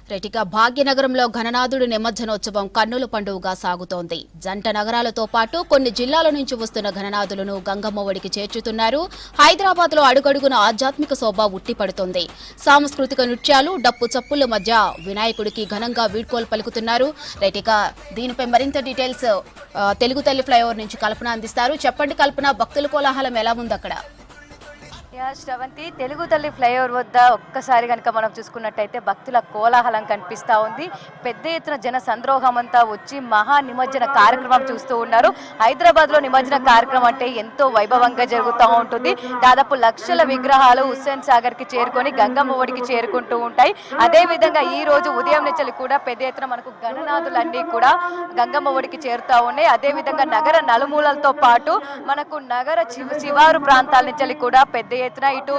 రెటిక భాగ్యనగరంలో ఘననాథుడి నిమజ్జనోత్సవం కన్నుల పండుగగా సాగుతోంది. జంట నగరాలతో పాటు కొన్ని జిల్లాల నుంచి వస్తున్న ఘననాథులను గంగమ్మ ఒడికి చేర్చుతున్నారు. హైదరాబాద్ లో అడుగడుగున ఆధ్యాత్మిక శోభ ఉట్టిపడుతోంది. సాంస్కృతిక నృత్యాలు, డప్పు చప్పుల మధ్య వినాయకుడికి ఘనంగా వీడ్కోలు పలుకుతున్నారు. రెటిక దీనిపై మరింత డీటెయిల్స్ తెలుగు తల్లి ఫ్లైఓవర్ నుంచి కల్పన అందిస్తారు. చెప్పండి కల్పన, భక్తుల కోలాహలం ఎలా ఉంది అక్కడ? శ్రవంతి, తెలుగు తల్లి ఫ్లైఓవర్ వద్ద ఒక్కసారి కనుక మనం చూసుకున్నట్టయితే భక్తుల కోలాహలం కనిపిస్తూ ఉంది. పెద్ద ఎత్తున జన సంద్రోహం అంతా వచ్చి మహా నిమజ్జన కార్యక్రమం చూస్తూ ఉన్నారు. హైదరాబాద్లో నిమజ్జన కార్యక్రమం అంటే ఎంతో వైభవంగా జరుగుతూ ఉంటుంది. దాదాపు లక్షల విగ్రహాలు హుస్సేన్ సాగర్కి చేరుకొని గంగమ్మ ఒడికి చేరుకుంటూ ఉంటాయి. అదేవిధంగా ఈ రోజు ఉదయం నుంచి కూడా పెద్ద ఎత్తున మనకు గణనాథులన్నీ కూడా గంగమ్మ ఒడికి చేరుతూ ఉన్నాయి. అదేవిధంగా నగర నలుమూలలతో పాటు మనకు నగర శివారు ప్రాంతాల నుంచి కూడా పెద్ద ఎత్తున ఇటు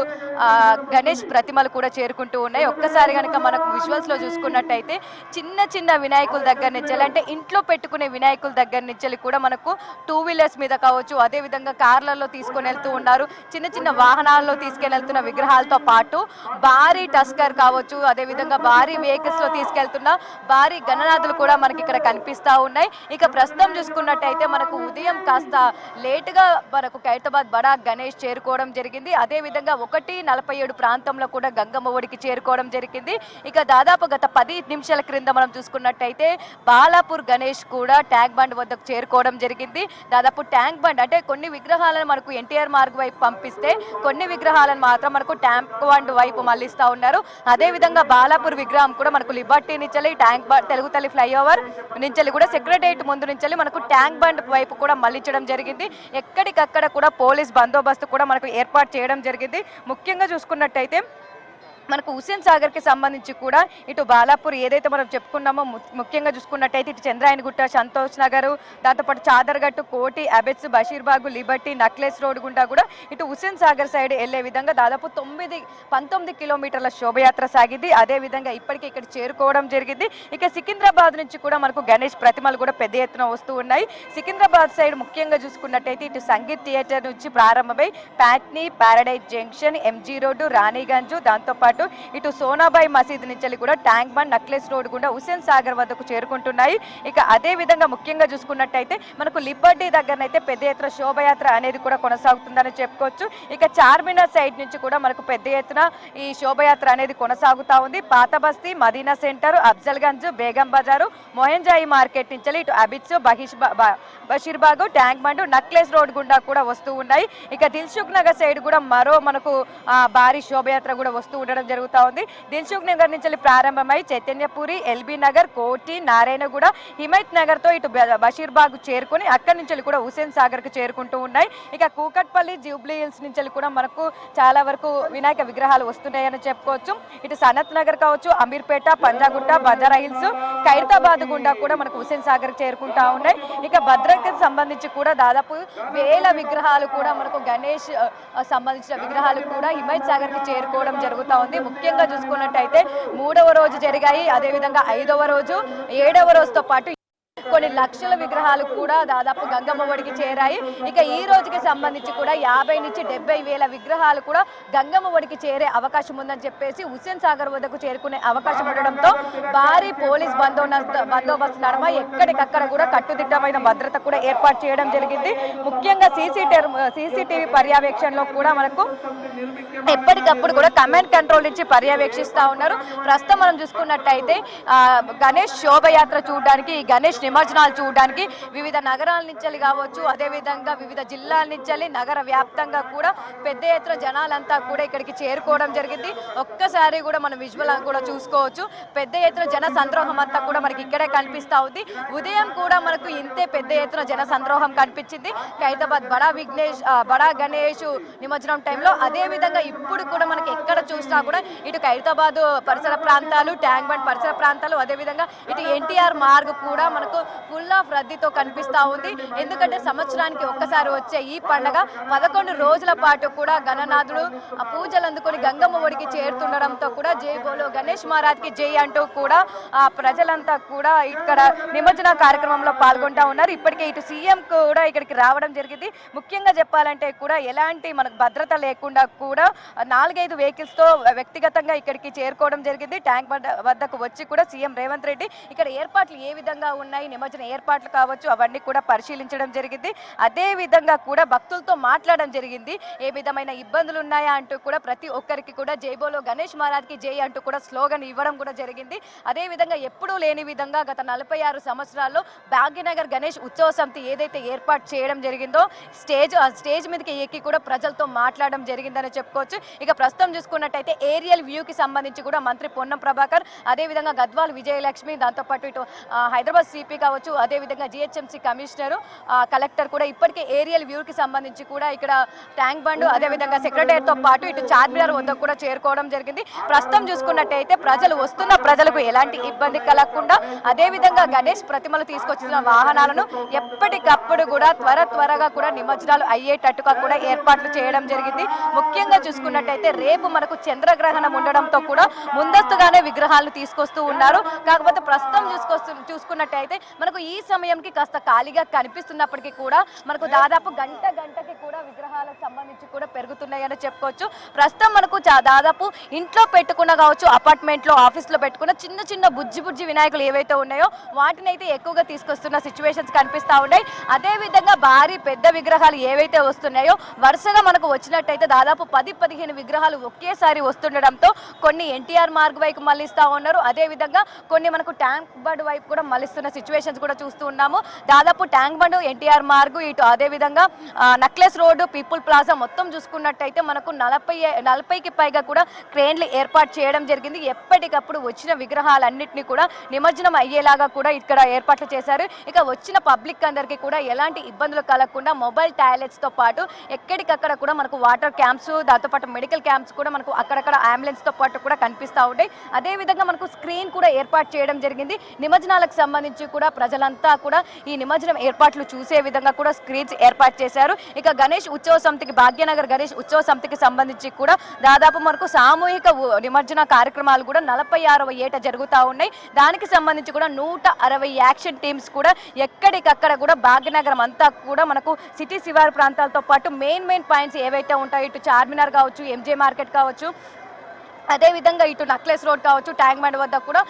గణేష్ ప్రతిమలు కూడా చేరుకుంటూ ఉన్నాయి. ఒక్కసారి కనుక మనకు విజువల్స్ లో చూసుకున్నట్టయితే చిన్న చిన్న వినాయకుల దగ్గర నుంచి, అంటే ఇంట్లో పెట్టుకునే వినాయకుల దగ్గర నుంచి కూడా మనకు 2 వీలర్స్ మీద కావచ్చు, అదేవిధంగా కార్లలో తీసుకొని వెళ్తూ ఉన్నారు. చిన్న చిన్న వాహనాల్లో తీసుకెళ్తున్న విగ్రహాలతో పాటు భారీ టస్కర్ కావచ్చు, అదేవిధంగా భారీ వెహికల్స్ లో తీసుకెళ్తున్న భారీ గణనాథులు కూడా మనకి ఇక్కడ కనిపిస్తూ ఉన్నాయి. ఇక ప్రస్తుతం చూసుకున్నట్టయితే మనకు ఉదయం కాస్త లేటుగా మనకు ఖైరతాబాద్ బడా గణేష్ చేరుకోవడం జరిగింది. అదేవిధంగా 1:47 ప్రాంతంలో కూడా గంగమ్మ ఒడికి చేరుకోవడం జరిగింది. ఇక దాదాపు గత 10 నిమిషాల క్రింద మనం చూసుకున్నట్టయితే బాలాపూర్ గణేష్ కూడా ట్యాంక్ బండ్ వద్దకు చేరుకోవడం జరిగింది. దాదాపు ట్యాంక్ బండ్ అంటే కొన్ని విగ్రహాలను మనకు ఎన్టీఆర్ మార్గ్ వైపు పంపిస్తే కొన్ని విగ్రహాలను మాత్రం మనకు ట్యాంక్ బండ్ వైపు మళ్ళిస్తూ ఉన్నారు. అదేవిధంగా బాలాపూర్ విగ్రహం కూడా మనకు లిబర్టీ నుంచి ట్యాంక్ బండ్ తెలుగు తల్లి ఫ్లైఓవర్ నుంచి కూడా సెక్రటేరియట్ ముందు నుంచి మనకు ట్యాంక్ బండ్ వైపు కూడా మళ్ళించడం జరిగింది. ఎక్కడికక్కడ కూడా పోలీస్ బందోబస్తు కూడా మనకు ఏర్పాటు చేయడం జరిగింది. ముఖ్యంగా చూసుకున్నట్టయితే మనకు హుస్సేన్ సాగర్కి సంబంధించి కూడా ఇటు బాలాపూర్ ఏదైతే మనం చెప్పుకున్నామో ముఖ్యంగా చూసుకున్నట్టయితే ఇటు చంద్రాయనగుట్ట, సంతోష్ నగర్, దాంతోపాటు చాదర్గట్టు, కోటి, అబెట్స్, బషీర్బాగ్, లిబర్టీ, నక్లెస్ రోడ్ గుండా కూడా ఇటు హుస్సేన్ సాగర్ సైడ్ వెళ్లే విధంగా దాదాపు 19 కిలోమీటర్ల శోభయాత్ర సాగింది. అదేవిధంగా ఇప్పటికే ఇక్కడ చేరుకోవడం జరిగింది. ఇక సికింద్రాబాద్ నుంచి కూడా మనకు గణేష్ ప్రతిమలు కూడా పెద్ద ఎత్తున వస్తూ ఉన్నాయి. సికింద్రాబాద్ సైడ్ ముఖ్యంగా చూసుకున్నట్టయితే ఇటు సంగీత్ థియేటర్ నుంచి ప్రారంభమై Patny, paradise junction, MG road, Raniganj, దాంతోపాటు ఇటు సోనాబాయి మసీద్ నుంచి కూడా ట్యాంక్ బండ్, నక్లెస్ రోడ్ గుండా హుస్సేన్ సాగర్ వద్దకు చేరుకుంటున్నాయి. ఇక అదే విధంగా ముఖ్యంగా చూసుకున్నట్టయితే మనకు లిబర్టీ దగ్గరనైతే పెద్ద ఎత్తున శోభయాత్ర అనేది కూడా కొనసాగుతుందని చెప్పుకోవచ్చు. ఇక చార్మినార్ సైడ్ నుంచి కూడా మనకు పెద్ద ఎత్తున ఈ శోభయాత్ర అనేది కొనసాగుతూ ఉంది. పాత బస్తీ, మదీనా సెంటర్, అఫ్జల్గంజ్, బేగం బజారు, మొహంజాయి మార్కెట్ నుంచి ఇటు Abids, Basheerbagh, tank bund, necklace road గుండా కూడా వస్తూ ఉన్నాయి. ఇక దిల్సుఖ్ నగర్ సైడ్ కూడా మరో మనకు భారీ శోభయాత్ర కూడా వస్తూ ఉండడం జరుగుతూ ఉంది. దిల్సుఖ్ నగర్ నుంచి ప్రారంభమై చైతన్యపురి, ఎల్బీ నగర్, కోటి, నారాయణగూడ, హిమైత్ నగర్ తో ఇటు బషీర్బాగ్ చేరుకుని అక్కడి నుంచి కూడా హుస్సేన్ సాగర్ కు చేరుకుంటూ ఉన్నాయి. ఇక కూకట్పల్లి, జూబ్లీ హిల్స్ నుంచి కూడా మనకు చాలా వరకు వినాయక విగ్రహాలు వస్తున్నాయని చెప్పుకోవచ్చు. ఇటు సనత్ నగర్ కావచ్చు, అమీర్పేట, పంజాగుట్ట, బంజారా హిల్స్, ఖైరతాబాద్ గుండా కూడా మనకు హుస్సేన్ సాగర్ చేరుకుంటా ఉన్నాయి. ఇక భద్రతకు సంబంధించి కూడా దాదాపు వేల విగ్రహాలు కూడా మనకు గణేష్ సంబంధించిన విగ్రహాలు కూడా హిమైత్ సాగర్ కి చేరుకోవడం జరుగుతూ ఉంది. ముఖ్యంగా చూసుకున్నట్టయితే 3వ రోజు జరిగాయి, అదేవిధంగా 5వ రోజు, 7వ రోజుతో పాటు కొన్ని లక్షల విగ్రహాలు కూడా దాదాపు గంగమ్మ ఒడికి చేరాయి. ఇక ఈ రోజుకి సంబంధించి కూడా 50 నుంచి 70 వేల విగ్రహాలు కూడా గంగమ్మ ఒడికి చేరే అవకాశం ఉందని చెప్పేసి హుస్సేన్ సాగర్ వద్దకు చేరుకునే అవకాశం ఉండడంతో భారీ పోలీస్ బందోబస్తు నడమ ఎక్కడికక్కడ కూడా కట్టుదిట్టమైన భద్రత కూడా ఏర్పాటు చేయడం జరిగింది. ముఖ్యంగా సీసీటీవీ పర్యవేక్షణలో కూడా మనకు ఎప్పటికప్పుడు కూడా కమాండ్ కంట్రోల్ నుంచి పర్యవేక్షిస్తూ ఉన్నారు. ప్రస్తుతం మనం చూసుకున్నట్టయితే గణేష్ శోభయాత్ర చూడడానికి, గణేష్ నిమజ్జనాలు చూడడానికి వివిధ నగరాల నుంచి కావచ్చు, అదేవిధంగా వివిధ జిల్లాల నుంచి నగర వ్యాప్తంగా కూడా పెద్ద ఎత్తున జనాలంతా కూడా ఇక్కడికి చేరుకోవడం జరిగింది. ఒక్కసారి కూడా మనం విజువల్ కూడా చూసుకోవచ్చు. పెద్ద ఎత్తున జన సంద్రోహం అంతా కూడా మనకి ఇక్కడే కనిపిస్తూ ఉంది. ఉదయం కూడా మనకు ఇంతే పెద్ద ఎత్తున జన సంద్రోహం కనిపించింది ఖైరతాబాద్ బడా గణేష్ నిమజ్జనం టైంలో. అదేవిధంగా ఇప్పుడు కూడా మనకి ఎక్కడ చూసినా కూడా ఇటు ఖైరతాబాద్ పరిసర ప్రాంతాలు, ట్యాంక్ బండ్ పరిసర ప్రాంతాలు, అదేవిధంగా ఇటు ఎన్టీఆర్ మార్గ్ కూడా మనకు మనకు ఫుల్ ఆఫ్ రద్దీతో కనిపిస్తా ఉంది. ఎందుకంటే సంవత్సరానికి ఒక్కసారి వచ్చే ఈ పండగ 11 రోజుల పాటు కూడా గణనాథుడు పూజలు అందుకొని గంగమ్మ ఒడికి చేరుతుండడంతో కూడా జై బోలో గణేష్ మహారాజ్కి జై అంటూ కూడా ప్రజలంతా కూడా ఇక్కడ నిమజ్జన కార్యక్రమంలో పాల్గొంటా ఉన్నారు. ఇప్పటికే ఇటు సీఎం కూడా ఇక్కడికి రావడం జరిగింది. ముఖ్యంగా చెప్పాలంటే కూడా ఎలాంటి మనకు భద్రత లేకుండా కూడా 4-5 వెహికల్స్ తో వ్యక్తిగతంగా ఇక్కడికి చేరుకోవడం జరిగింది. ట్యాంక్ వద్దకు వచ్చి కూడా సీఎం రేవంత్ రెడ్డి ఇక్కడ ఏర్పాట్లు ఏ విధంగా ఉన్నాయి, నిమజ్జన ఏర్పాట్లు కావచ్చు అవన్నీ కూడా పరిశీలించడం జరిగింది. అదే విధంగా కూడా భక్తులతో మాట్లాడడం జరిగింది. ఏ విధమైన ఇబ్బందులు ఉన్నాయా అంటూ కూడా ప్రతి ఒక్కరికి కూడా జై బోలో గణేష్ మహారాజ్కి జై అంటూ కూడా స్లోగన్ ఇవ్వడం కూడా జరిగింది. అదే విధంగా ఎప్పుడూ లేని విధంగా గత 46 సంవత్సరాల్లో భాగ్యనగర్ గణేష్ ఉత్సవ సమితి ఏదైతే ఏర్పాటు చేయడం జరిగిందో స్టేజ్ మీదకి ఎక్కి కూడా ప్రజలతో మాట్లాడడం జరిగిందని చెప్పుకోవచ్చు. ఇక ప్రస్తుతం చూసుకున్నట్టయితే ఏరియల్ వ్యూకి సంబంధించి కూడా మంత్రి పొన్నం ప్రభాకర్, అదేవిధంగా గద్వాల్ విజయలక్ష్మి, దాంతోపాటు ఇటు హైదరాబాద్ సిపి కావచ్చు, అదేవిధంగా జిహెచ్ఎంసీ కమిషనరు, కలెక్టర్ కూడా ఇప్పటికే ఏరియల్ వ్యూకి సంబంధించి కూడా ఇక్కడ ట్యాంక్ బండ్ అదేవిధంగా సెక్రటరీతో పాటు ఇటు చార్మినార్ వద్దకు కూడా చేరుకోవడం జరిగింది. ప్రస్తుతం చూసుకున్నట్టయితే వస్తున్న ప్రజలకు ఎలాంటి ఇబ్బంది కలగకుండా అదేవిధంగా గణేష్ ప్రతిమలు తీసుకొచ్చిన వాహనాలను ఎప్పటికప్పుడు కూడా త్వరగా కూడా నిమజ్జనాలు అయ్యేటట్టుగా కూడా ఏర్పాట్లు చేయడం జరిగింది. ముఖ్యంగా చూసుకున్నట్టయితే రేపు మనకు చంద్రగ్రహణం ఉండడంతో కూడా ముందస్తుగానే విగ్రహాలను తీసుకొస్తూ ఉన్నారు. కాకపోతే ప్రస్తుతం చూసుకున్నట్టయితే మనకు ఈ సమయంకి కాస్త ఖాళీగా కనిపిస్తున్నప్పటికీ కూడా మనకు దాదాపు గంటకి కూడా విగ్రహాలకు సంబంధించి కూడా పెరుగుతున్నాయని చెప్పుకోవచ్చు. ప్రస్తుతం మనకు దాదాపు ఇంట్లో పెట్టుకున్న కావచ్చు, అపార్ట్మెంట్లో ఆఫీస్లో పెట్టుకున్న చిన్న బుజ్జి వినాయకులు ఏవైతే ఉన్నాయో వాటిని అయితే ఎక్కువగా తీసుకొస్తున్న సిచ్యువేషన్స్ కనిపిస్తూ ఉన్నాయి. అదేవిధంగా భారీ పెద్ద విగ్రహాలు ఏవైతే వస్తున్నాయో వరుసగా మనకు వచ్చినట్టయితే దాదాపు 10-15 విగ్రహాలు ఒకేసారి వస్తుండడంతో కొన్ని ఎన్టీఆర్ మార్గ్ వైపు మళ్ళిస్తూ ఉన్నారు. అదేవిధంగా కొన్ని మనకు ట్యాంక్ బండ్ వైపు కూడా మళ్ళిస్తున్న సిచ్యువేషన్స్ కూడా చూస్తూ ఉన్నాము. దాదాపు ట్యాంక్ బండ్, ఎన్టీఆర్ మార్గ్, ఇటు అదేవిధంగా నక్లెస్ రోడ్డు, పీపుల్ ప్లాజా మొత్తం చూసుకున్నట్టయితే మనకు 40కి పైగా కూడా క్రేన్లు ఏర్పాటు చేయడం జరిగింది. ఎప్పటికప్పుడు వచ్చిన విగ్రహాలన్నింటినీ కూడా నిమజ్జనం అయ్యేలాగా కూడా ఇక్కడ ఏర్పాట్లు చేశారు. ఇక వచ్చిన పబ్లిక్ అందరికీ కూడా ఎలాంటి ఇబ్బందులు కలగకుండా మొబైల్ టాయిలెట్స్ తో పాటు ఎక్కడికక్కడ కూడా మనకు వాటర్ క్యాంప్స్, దాంతోపాటు మెడికల్ క్యాంప్స్ కూడా మనకు అక్కడక్కడ అంబులెన్స్ తో పాటు కూడా కనిపిస్తూ ఉంటాయి. అదేవిధంగా మనకు స్క్రీన్ కూడా ఏర్పాటు చేయడం జరిగింది. నిమజ్జనాలకు సంబంధించి కూడా ప్రజలంతా కూడా ఈ నిమజ్జనం ఏర్పాట్లు చూసే విధంగా కూడా స్క్రీన్స్ ఏర్పాటు చేశారు. ఇక గణేష్ ఉత్సవ సమితికి, భాగ్యనగర్ గణేష్ ఉత్సవ సమితికి సంబంధించి కూడా దాదాపు మనకు సామూహిక నిమజ్జన కార్యక్రమాలు కూడా 46వ ఏట జరుగుతూ ఉన్నాయి. దానికి సంబంధించి కూడా 160 యాక్షన్ టీమ్స్ కూడా ఎక్కడికక్కడ కూడా భాగ్యనగరం అంతా కూడా మనకు సిటీ శివారు ప్రాంతాలతో పాటు మెయిన్ పాయింట్స్ ఏవైతే ఉంటాయో ఇటు చార్మినార్ కావచ్చు, ఎంజే మార్కెట్ కావచ్చు, అదేవిధంగా ఇటు నక్లెస్ రోడ్ కావచ్చు, ట్యాంక్ బండ్ వద్ద కూడా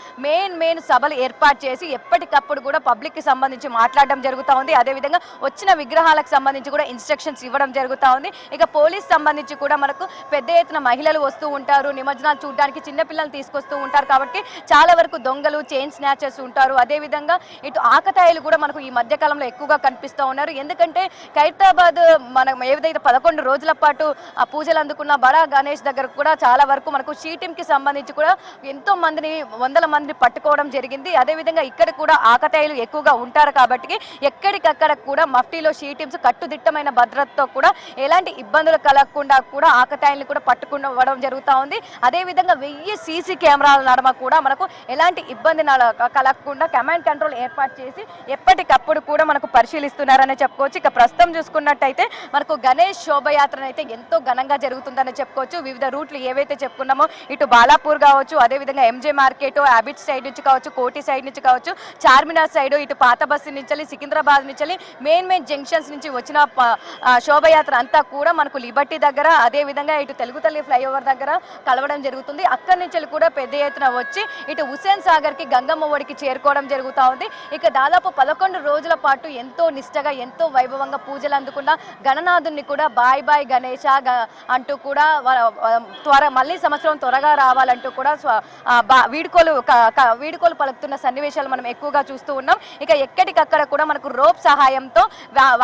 మెయిన్ సభలు ఏర్పాటు చేసి ఎప్పటికప్పుడు కూడా పబ్లిక్కి సంబంధించి మాట్లాడడం జరుగుతూ ఉంది. అదేవిధంగా వచ్చిన విగ్రహాలకు సంబంధించి కూడా ఇన్స్ట్రక్షన్స్ ఇవ్వడం జరుగుతూ ఉంది. ఇక పోలీస్ సంబంధించి కూడా మనకు పెద్ద ఎత్తున మహిళలు వస్తూ ఉంటారు, నిమజ్జనాలు చూడడానికి చిన్నపిల్లలు తీసుకొస్తూ ఉంటారు. కాబట్టి చాలా వరకు దొంగలు, చైన్ స్నాచర్స్ ఉంటారు. అదేవిధంగా ఇటు ఆకతాయిలు కూడా మనకు ఈ మధ్యకాలంలో ఎక్కువగా కనిపిస్తూ ఉన్నారు. ఎందుకంటే ఖైరతాబాద్ మనం ఏదైతే 11 రోజుల పాటు ఆ పూజలు అందుకున్న బడా గణేష్ దగ్గర కూడా చాలా వరకు మనకు టీంకి సంబంధించి కూడా ఎంతో మందిని, 100 మందిని పట్టుకోవడం జరిగింది. అదేవిధంగా ఇక్కడ కూడా ఆకతాయిలు ఎక్కువగా ఉంటారు. కాబట్టి ఎక్కడికక్కడ కూడా మఫ్టీలో టీమ్స్ కట్టుదిట్టమైన భద్రతతో కూడా ఎలాంటి ఇబ్బందులు కలగకుండా కూడా ఆకతాయిల్ని కూడా పట్టుకోవడం జరుగుతూ ఉంది. అదేవిధంగా 1000 సీసీ కెమెరాల నడమ కూడా మనకు ఎలాంటి ఇబ్బంది కలగకుండా కమాండ్ కంట్రోల్ ఏర్పాటు చేసి ఎప్పటికప్పుడు కూడా మనకు పరిశీలిస్తున్నారని చెప్పుకోవచ్చు. ఇక ప్రస్తుతం చూసుకున్నట్టయితే మనకు గణేష్ శోభయాత్ర అయితే ఎంతో ఘనంగా జరుగుతుందని చెప్పుకోవచ్చు. వివిధ రూట్లు ఏవైతే చెప్పుకున్నామో ఇటు బాలాపూర్ కావచ్చు, అదేవిధంగా ఎంజే మార్కెట్, హ్యాబిట్ సైడ్ నుంచి కావచ్చు, కోటి సైడ్ నుంచి కావచ్చు, చార్మినార్ సైడ్, ఇటు పాత బస్సు నుంచి సికింద్రాబాద్ నుంచి మెయిన్ జంక్షన్స్ నుంచి వచ్చిన శోభయాత్ర అంతా కూడా మనకు లిబర్టీ దగ్గర, అదేవిధంగా ఇటు తెలుగు తల్లి ఫ్లైఓవర్ దగ్గర కలవడం జరుగుతుంది. అక్కడి నుంచి కూడా పెద్ద ఎత్తున వచ్చి ఇటు హుస్సేన్ సాగర్ కి, గంగమ్మ ఒడికి చేరుకోవడం జరుగుతూ ఉంది. ఇక దాదాపు 11 రోజుల పాటు ఎంతో నిష్టగా, ఎంతో వైభవంగా పూజలు అందుకున్న గణనాథుని కూడా బాయ్ గణేష అంటూ కూడా మళ్ళీ సంవత్సరం త్వరగా రావాలంటూ కూడా వీడుకోలు పలుకుతున్న సన్నివేశాలు మనం ఎక్కువగా చూస్తూ ఉన్నాం. ఇక ఎక్కడికక్కడ కూడా మనకు రోప్ సహాయంతో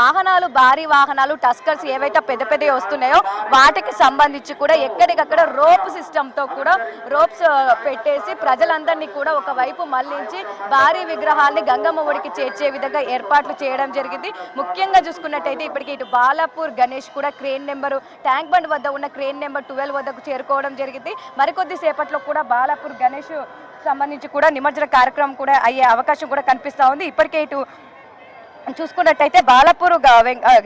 వాహనాలు, భారీ వాహనాలు, టస్కర్స్ ఏవైతే పెద్ద వస్తున్నాయో వాటికి సంబంధించి కూడా ఎక్కడికక్కడ రోప్ సిస్టంతో కూడా రోప్స్ పెట్టేసి ప్రజలందరినీ కూడా ఒకవైపు మళ్లించి భారీ విగ్రహాన్ని గంగమ్మ ఒడికి చేర్చే విధంగా ఏర్పాట్లు చేయడం జరిగింది. ముఖ్యంగా చూసుకున్నట్టయితే ఇప్పటికీ ఇటు బాలాపూర్ గణేష్ కూడా క్రేన్ నెంబరు, ట్యాంక్ బండ్ వద్ద ఉన్న క్రేన్ నెంబర్ 12 వద్దకు చేరుకోవడం జరిగింది. మరికొద్ది సేపట్లో కూడా బాలాపూర్ గణేష్ సంబంధించి కూడా నిమజ్జన కార్యక్రమం కూడా అయ్యే అవకాశం కూడా కనిపిస్తూ ఉంది. ఇప్పటికే ఇటు చూసుకున్నట్టయితే బాలాపూర్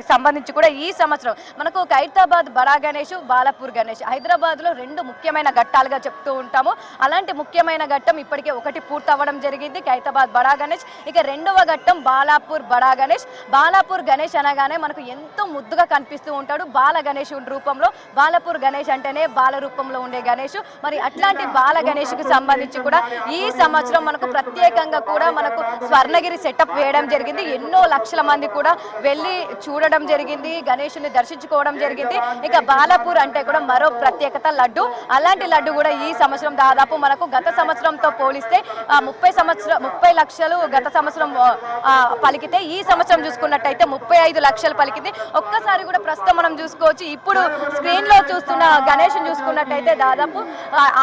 సంబంధించి కూడా ఈ సంవత్సరం మనకు ఖైరతాబాద్ బడా గణేష్, బాలాపూర్ గణేష్ హైదరాబాద్లో రెండు ముఖ్యమైన ఘట్టాలుగా చెప్తూ ఉంటాము. అలాంటి ముఖ్యమైన ఘట్టం ఇప్పటికే ఒకటి పూర్తవ్వడం జరిగింది, ఖైరతాబాద్ బడా గణేష్. ఇక రెండవ ఘట్టం బాలాపూర్ బడా గణేష్. బాలాపూర్ గణేష్ అనగానే మనకు ఎంతో ముద్దుగా కనిపిస్తూ ఉంటాడు బాల గణేష్ రూపంలో. బాలాపూర్ గణేష్ అంటేనే బాల రూపంలో ఉండే గణేష్. మరి అట్లాంటి బాల గణేష్కి సంబంధించి కూడా ఈ సంవత్సరం మనకు ప్రత్యేకంగా కూడా మనకు స్వర్ణగిరి సెటప్ వేయడం జరిగింది. ఎన్నో లక్షల మంది కూడా వెళ్ళి చూడడం జరిగింది, గణేషుని దర్శించుకోవడం జరిగింది. ఇక బాలాపూర్ అంటే కూడా మరో ప్రత్యేకత లడ్డు. అలాంటి లడ్డు కూడా ఈ సంవత్సరం దాదాపు మనకు గత సంవత్సరంతో పోలిస్తే 30 లక్షలు గత సంవత్సరం పలికితే ఈ సంవత్సరం చూసుకున్నట్టయితే 35 లక్షలు పలికింది. ఒక్కసారి కూడా ప్రస్తుతం మనం చూసుకోవచ్చు. ఇప్పుడు స్క్రీన్ లో చూస్తున్న గణేష్ చూసుకున్నట్టయితే దాదాపు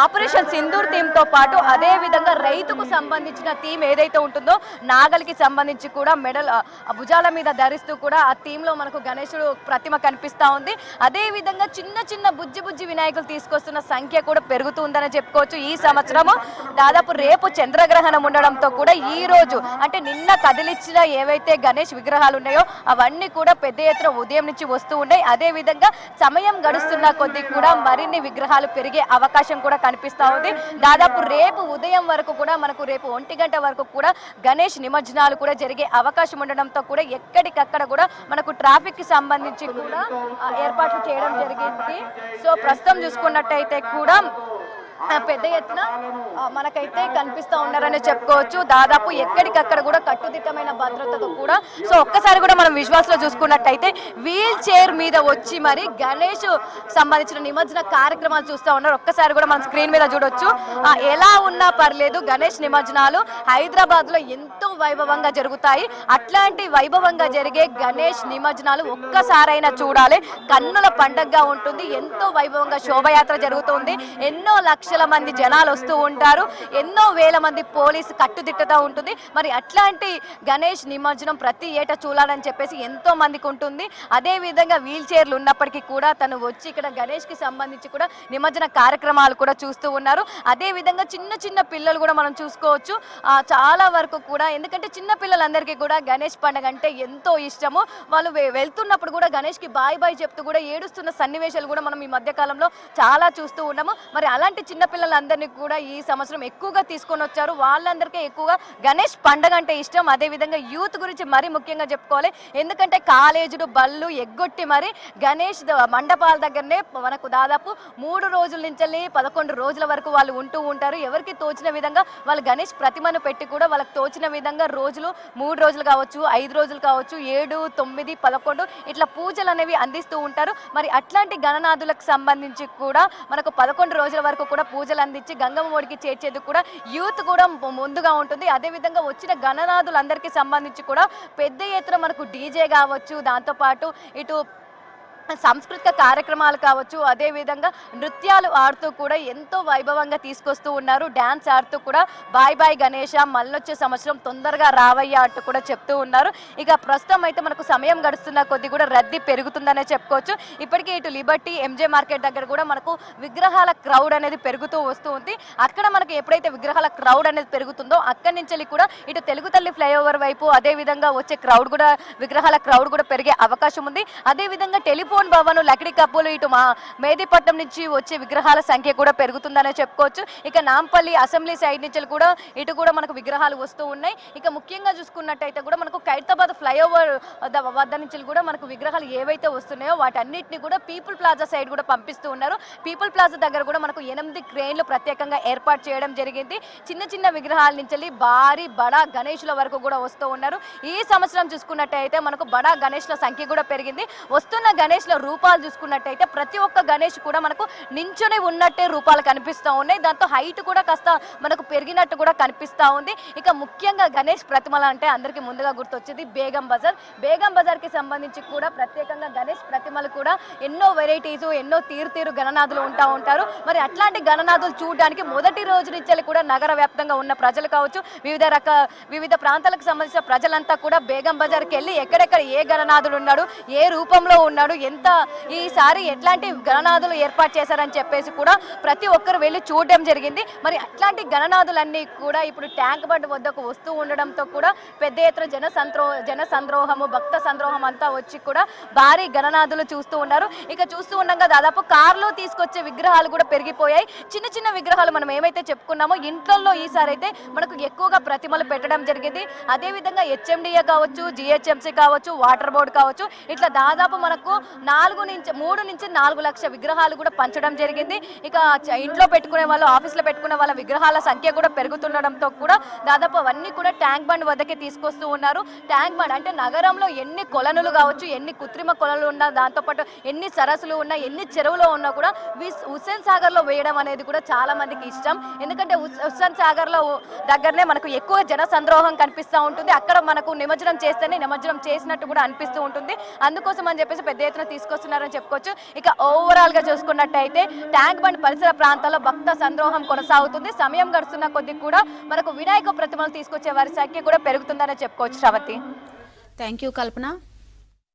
ఆపరేషన్ సింధూర్ థీమ్ తో పాటు అదే విధంగా రైతుకు సంబంధించిన థీమ్ ఏదైతే ఉంటుందో నాగలికి సంబంధించి కూడా మెడల్ భుజాల మీద ధరిస్తూ కూడా ఆ థీమ్ లో మనకు గణేశుడు ప్రతిమ కనిపిస్తా ఉంది. అదే విధంగా చిన్న చిన్న బుజ్జి వినాయకులు తీసుకొస్తున్న సంఖ్య కూడా పెరుగుతుందని చెప్పుకోవచ్చు. ఈ సంవత్సరము దాదాపు రేపు చంద్రగ్రహణం ఉండడంతో కూడా ఈ రోజు అంటే నిన్న కదిలిచ్చిన ఏవైతే గణేష్ విగ్రహాలు ఉన్నాయో అవన్నీ కూడా పెద్ద ఎత్తున ఉదయం నుంచి వస్తూ ఉన్నాయి. అదే విధంగా సమయం గడుస్తున్న కొద్దీ కూడా మరిన్ని విగ్రహాలు పెరిగే అవకాశం కూడా కనిపిస్తా ఉంది. దాదాపు రేపు ఉదయం వరకు కూడా మనకు రేపు 1 గంట వరకు కూడా గణేష్ నిమజ్జనాలు కూడా జరిగే అవకాశం ఉండడంతో కూడా ఎక్కడికక్కడ కూడా మనకు ట్రాఫిక్ కి సంబంధించి కూడా ఏర్పాట్లు చేయడం జరిగింది. సో ప్రస్తుతం చూసుకున్నట్టయితే కూడా పెద్ద ఎత్తున మనకైతే కనిపిస్తూ ఉన్నారని చెప్పుకోవచ్చు. దాదాపు ఎక్కడికక్కడ కూడా కట్టుదిట్టమైన భద్రతతో కూడా. సో ఒక్కసారి కూడా మనం విజువల్స్ లో చూసుకున్నట్టయితే వీల్ చైర్ మీద వచ్చి మరి గణేష్ సంబంధించిన నిమజ్జన కార్యక్రమాలు చూస్తూ ఉన్నారు. ఒక్కసారి కూడా మనం స్క్రీన్ మీద చూడొచ్చు. ఎలా ఉన్నా పర్లేదు గణేష్ నిమజ్జనాలు హైదరాబాద్ లో ఎంతో వైభవంగా జరుగుతాయి. అట్లాంటి వైభవంగా జరిగే గణేష్ నిమజ్జనాలు ఒక్కసారైనా చూడాలి. కన్నుల పండగగా ఉంటుంది. ఎంతో వైభవంగా శోభయాత్ర జరుగుతుంది. ఎన్నో లక్షల మంది జనాలు వస్తూ ఉంటారు. ఎన్నో వేల మంది పోలీసు కట్టుదిట్టతో ఉంటుంది. మరి అట్లాంటి గణేష్ నిమజ్జనం ప్రతి ఏటా చూడాలని చెప్పేసి ఎంతో మందికి ఉంటుంది. అదే విధంగా వీల్ చైర్లు ఉన్నప్పటికీ కూడా తను వచ్చి ఇక్కడ గణేష్ కి సంబంధించి కూడా నిమజ్జన కార్యక్రమాలు కూడా చూస్తూ ఉన్నారు. అదే విధంగా చిన్న చిన్న పిల్లలు కూడా మనం చూసుకోవచ్చు. చాలా వరకు కూడా ఎందుకంటే చిన్న పిల్లలందరికీ కూడా గణేష్ పండుగ అంటే ఎంతో ఇష్టము. వాళ్ళు వెళ్తున్నప్పుడు కూడా గణేష్ కి బాయ్ బాయ్ చెప్తూ కూడా ఏడుస్తున్న సన్నివేశాలు కూడా మనం ఈ మధ్య కాలంలో చాలా చూస్తూ ఉన్నాము. మరి అలాంటి చిన్న పిల్లలందరినీ కూడా ఈ సంవత్సరం ఎక్కువగా తీసుకొని వచ్చారు. వాళ్ళందరికీ ఎక్కువగా గణేష్ పండుగ అంటే ఇష్టం. అదే విధంగా యూత్ గురించి మరీ ముఖ్యంగా చెప్పుకోవాలి. ఎందుకంటే కాలేజీలు బళ్ళు ఎగ్గొట్టి మరి గణేష్ మండపాల దగ్గరనే మనకు దాదాపు 3 రోజుల నుంచి 11 రోజుల వరకు వాళ్ళు ఉంటూ ఉంటారు. ఎవరికి తోచిన విధంగా వాళ్ళు గణేష్ ప్రతిమను పెట్టి కూడా వాళ్ళకి తోచిన విధంగా రోజులు 3 రోజులు కావచ్చు, 5 రోజులు కావచ్చు, 7, 9, 11 ఇట్లా పూజలు అనేవి అందిస్తూ ఉంటారు. మరి అట్లాంటి గణనాథులకు సంబంధించి కూడా మనకు 11 రోజుల వరకు కూడా పూజలు అందించి గంగమ్మ ఒడికి చేర్చేందుకు కూడా యూత్ కూడా ముందుగా ఉంటుంది. అదేవిధంగా వచ్చిన గణనాథులందరికీ సంబంధించి కూడా పెద్ద ఎత్తున మనకు డీజే కావచ్చు, దాంతోపాటు ఇటు సాంస్కృతిక కార్యక్రమాలు కావచ్చు, అదేవిధంగా నృత్యాలు ఆడుతూ కూడా ఎంతో వైభవంగా తీసుకొస్తూ ఉన్నారు. డ్యాన్స్ ఆడుతూ కూడా బాయ్ బాయ్ గణేష మళ్ళొచ్చే సంవత్సరం తొందరగా రావయ్యా అంటూ కూడా చెప్తూ ఉన్నారు. ఇక ప్రస్తుతం అయితే మనకు సమయం గడుస్తున్న కొద్దీ కూడా రద్దీ పెరుగుతుందనే చెప్పుకోవచ్చు. ఇప్పటికే ఇటు లిబర్టీ ఎంజే మార్కెట్ దగ్గర కూడా మనకు విగ్రహాల క్రౌడ్ అనేది పెరుగుతూ వస్తూ ఉంది. అక్కడ మనకు ఎప్పుడైతే విగ్రహాల క్రౌడ్ అనేది పెరుగుతుందో అక్కడి నుంచి కూడా ఇటు తెలుగు తల్లి ఫ్లైఓవర్ వైపు అదేవిధంగా వచ్చే క్రౌడ్ కూడా విగ్రహాల క్రౌడ్ కూడా పెరిగే అవకాశం ఉంది. అదేవిధంగా టెలిఫోన్ భవన్ లకిడి కప్పులు ఇటు మేదీపట్నం నుంచి వచ్చే విగ్రహాల సంఖ్య కూడా పెరుగుతుందనే చెప్పుకోవచ్చు. ఇక నాంపల్లి అసెంబ్లీ సైడ్ నుంచి కూడా ఇటు కూడా మనకు విగ్రహాలు వస్తూ ఉన్నాయి. ఇక ముఖ్యంగా చూసుకున్నట్టయితే కూడా మనకు ఖైరతాబాద్ ఫ్లైఓవర్ వద్ద నుంచి కూడా మనకు విగ్రహాలు ఏవైతే వస్తున్నాయో వాటన్నిటిని కూడా పీపుల్ ప్లాజా సైడ్ కూడా పంపిస్తూ ఉన్నారు. పీపుల్ ప్లాజా దగ్గర కూడా మనకు 8 క్రేన్లు ప్రత్యేకంగా ఏర్పాటు చేయడం జరిగింది. చిన్న చిన్న విగ్రహాల నుంచి భారీ బడా గణేష్ల వరకు కూడా వస్తూ ఉన్నారు. ఈ సంవత్సరం చూసుకున్నట్టయితే మనకు బడా గణేష్ల సంఖ్య కూడా పెరిగింది. వస్తున్న గణేష్ల రూపాలు చూసుకున్నట్టయితే ప్రతి ఒక్క గణేష్ కూడా మనకు నించుని ఉన్నట్టే రూపాలు కనిపిస్తూ ఉన్నాయి. దాంతో హైట్ కూడా కాస్త మనకు పెరిగినట్టు కూడా కనిపిస్తూ ఉంది. ఇక ముఖ్యంగా గణేష్ ప్రతిమలు అంటే అందరికీ ముందుగా గుర్తొచ్చేది బేగం బజార్. బేగం బజార్కి సంబంధించి కూడా ప్రత్యేకంగా గణేష్ ప్రతిమలు కూడా ఎన్నో వెరైటీస్ ఎన్నో తీరు గణనాథులు ఉంటారు. మరి అట్లాంటి గణనాథులు చూడడానికి మొదటి రోజు నుంచి కూడా నగర వ్యాప్తంగా ఉన్న ప్రజలు కావచ్చు, వివిధ ప్రాంతాలకు సంబంధించిన ప్రజలంతా కూడా బేగం బజార్కి వెళ్ళి ఎక్కడెక్కడ ఏ గణనాథుడు ఉన్నాడు, ఏ రూపంలో ఉన్నాడు, ఎంత ఈసారి ఎట్లాంటి గణనాథులు ఏర్పాటు చేశారని చెప్పేసి కూడా ప్రతి ఒక్కరు వెళ్ళి చూడడం జరిగింది. మరి అట్లాంటి గణనాథులన్నీ కూడా ఇప్పుడు ట్యాంక్ బండ్ వద్దకు వస్తూ ఉండడంతో కూడా పెద్ద ఎత్తున జన సంద్రోహము భక్త సంద్రోహం అంతా వచ్చి కూడా భారీ గణనాథులు చూస్తూ ఉన్నారు. ఇక చూస్తూ ఉండగా దాదాపు కార్లో తీసుకొచ్చే విగ్రహాలు కూడా పెరిగిపోయాయి. చిన్న చిన్న విగ్రహాలు మనం ఏమైతే చెప్పుకున్నామో ఇంట్లో ఈసారి అయితే మనకు ఎక్కువగా ప్రతిమలు పెట్టడం జరిగింది. అదేవిధంగా హెచ్ఎండిఏ కావచ్చు, జిహెచ్ఎంసీ కావచ్చు, వాటర్ బోర్డు కావచ్చు, ఇట్లా దాదాపు మనకు 3 నుంచి 4 లక్షల విగ్రహాలు కూడా పంచడం జరిగింది. ఇక ఇంట్లో పెట్టుకునే వాళ్ళు, ఆఫీస్లో పెట్టుకునే వాళ్ళ విగ్రహాల సంఖ్య కూడా పెరుగుతుండడంతో కూడా దాదాపు అవన్నీ కూడా ట్యాంక్ బండ్ వద్దకే తీసుకొస్తూ ఉన్నారు. ట్యాంక్ బండ్ అంటే నగరంలో ఎన్ని కొలనులు కావచ్చు, ఎన్ని కృత్రిమ కొలలు ఉన్నా, దాంతోపాటు ఎన్ని సరస్సులు ఉన్నా, ఎన్ని చెరువులు ఉన్నా కూడా హుస్సేన్ సాగర్ లో వేయడం అనేది కూడా చాలా మందికి ఇష్టం. ఎందుకంటే హుస్సేన్ సాగర్ లో దగ్గరనే మనకు ఎక్కువ జన సంద్రోహం కనిపిస్తూ ఉంటుంది. అక్కడ మనకు నిమజ్జనం చేస్తేనే నిమజ్జనం చేసినట్టు కూడా అనిపిస్తూ ఉంటుంది. అందుకోసం అని చెప్పేసి పెద్ద ఎత్తున తీసుకొస్తున్నారని చెప్పుకోవచ్చు. ఇక ఓవరాల్ గా చూసుకున్నట్టయితే ట్యాంక్ బండ్ పరిసర ప్రాంతాల్లో భక్త సంద్రోహం కొనసాగుతుంది. సమయం గడుస్తున్న కొద్ది కూడా మనకు వినాయక ప్రతిమలు తీసుకొచ్చే వారి సంఖ్య కూడా పెరుగుతుందని చెప్పుకోవచ్చు. Sravanthi, thank you Kalpana.